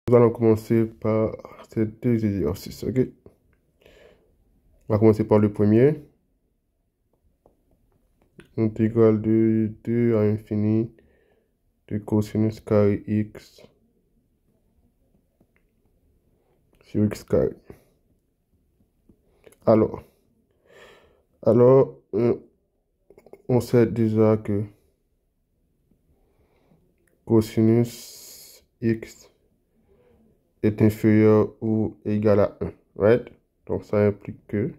Nous allons commencer par ces deux exercices, ok? On va commencer par le premier. Intégrale de 2 à l'infini de cosinus carré x sur x carré. Alors, on sait déjà que cosinus x est inférieur ou égal à 1, right? Donc, ça implique que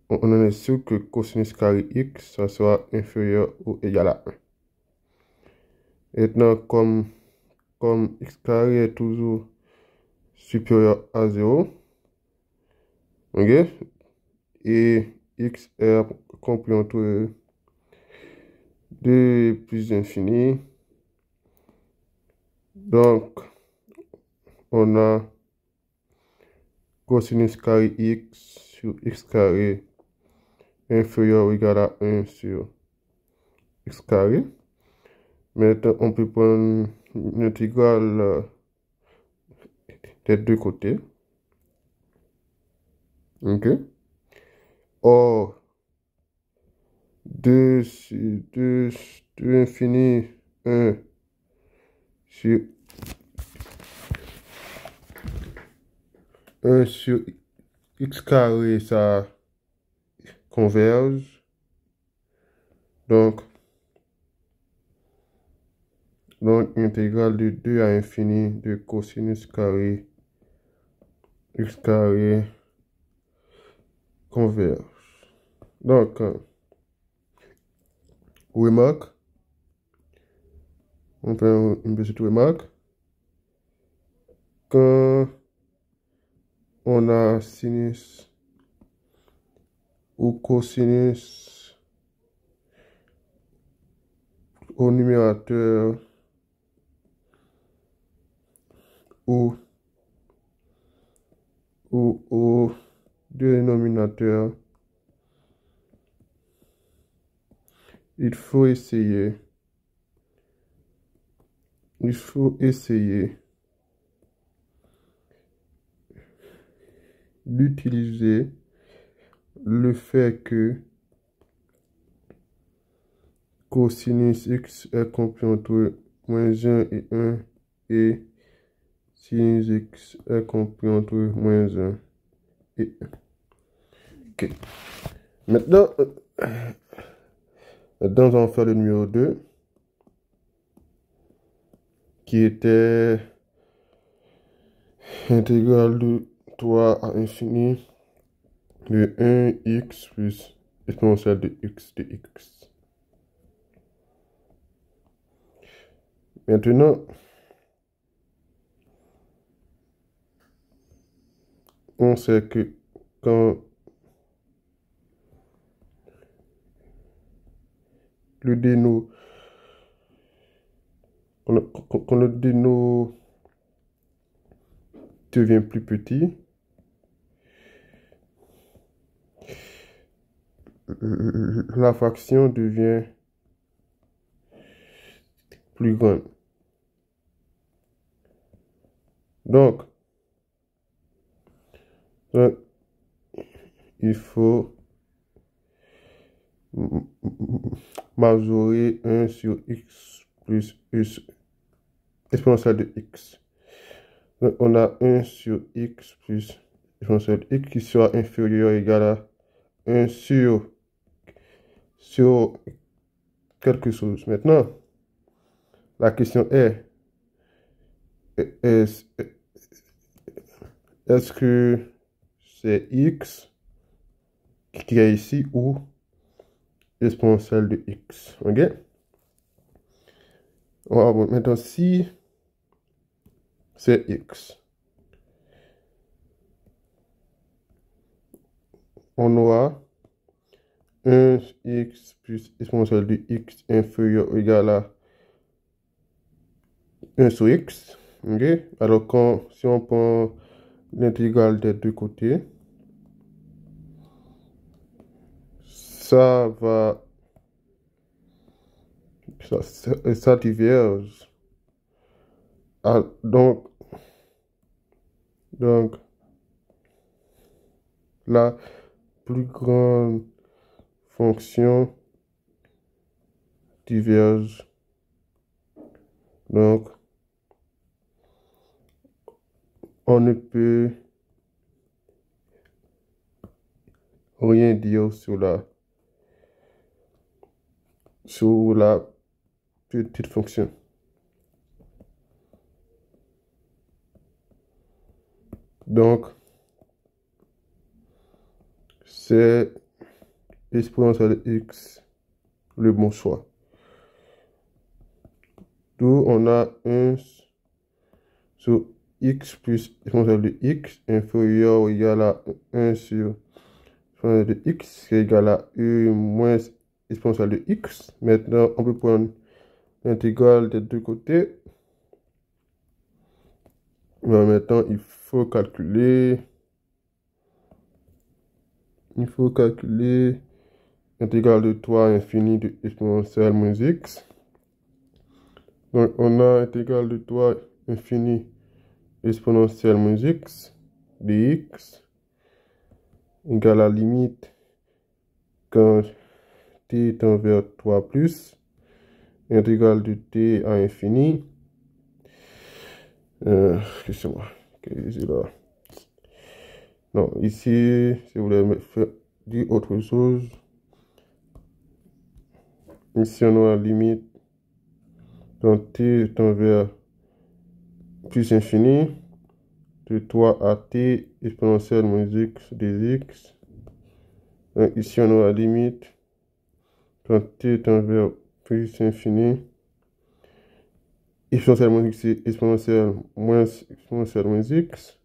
on en est sûr que cosinus carré x, ça sera inférieur ou égal à 1. Maintenant, comme x carré est toujours supérieur à 0, ok? Et x est compris entre 2 plus infini. Donc, on a cosinus carré x sur x carré inférieur ou égal à 1 sur x carré. Maintenant, on peut prendre l'intégrale des deux côtés. Ok? Or, 2 infini 1 sur 1 sur x carré, ça converge. Donc, intégrale de 2 à infini de cosinus carré x carré converge. Donc, remarque, on fait une petite remarque. Quand on a sinus ou cosinus au numérateur ou au dénominateur, il faut essayer d'utiliser le fait que cosinus x est compris entre -1 et 1 et sinus x est compris entre -1 et 1. Ok. Maintenant, on va faire le numéro 2 qui était intégrale de 3 à infini de 1x plus exponentielle de x de x. Maintenant, on sait que quand le déno, quand le déno devient plus petit, la fraction devient plus grande. Donc, il faut majorer 1 sur x plus exponentielle de x. Donc, on a 1 sur x plus exponentielle de x qui sera inférieur ou égal à 1 sur quelque chose. Maintenant, la question est, est-ce que c'est x qui est ici ou exponentielle de x? Ok? Maintenant, si c'est x, on aura 1x plus exponentielle de x inférieur ou égal à 1 sur x. Ok? Alors, si on prend l'intégrale des deux côtés, ça diverge. Donc, Donc, la plus grande fonction diverge. Donc, on ne peut rien dire sur la petite fonction. Donc, c'est exponentielle de x le bon choix. D'où on a 1 sur x plus exponentielle de x inférieur ou égal à 1 sur exponentielle de x qui est égal à e moins exponentielle de x. Maintenant, on peut prendre l'intégrale des deux côtés. Mais maintenant, il faut calculer l'intégrale de 3 à l'infini de exponentielle moins x. Donc, on a intégrale de 3 infini exponentielle moins x dx égale à la limite quand t tend vers 3 plus intégrale de t à infini. Excusez-moi. Là. Non, ici, si vous voulez faire dire autre chose, ici on a la limite quand t tend vers plus infini de 3 à t exponentielle moins x dx. Donc ici on a la limite quand t tend vers plus infini exponentielle moins x et exponentielle moins x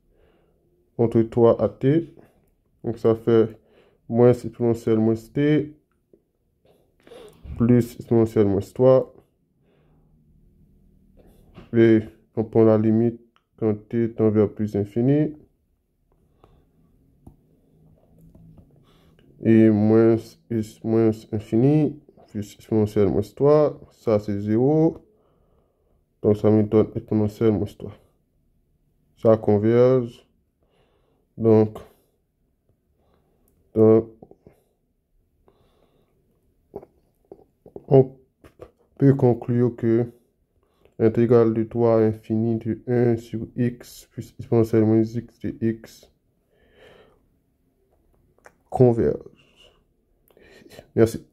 entre 3 à t. Donc ça fait moins exponentielle moins t plus exponentielle moins 3. Et on prend la limite quand t tend vers plus infini. Et moins infini plus exponentielle moins 3. Ça c'est 0. Donc ça me donne exponentielle moins 3. Ça converge. Donc on peut conclure que l'intégrale de 3 à l'infini de 1 sur x plus exponentielle moins x de x converge. Merci.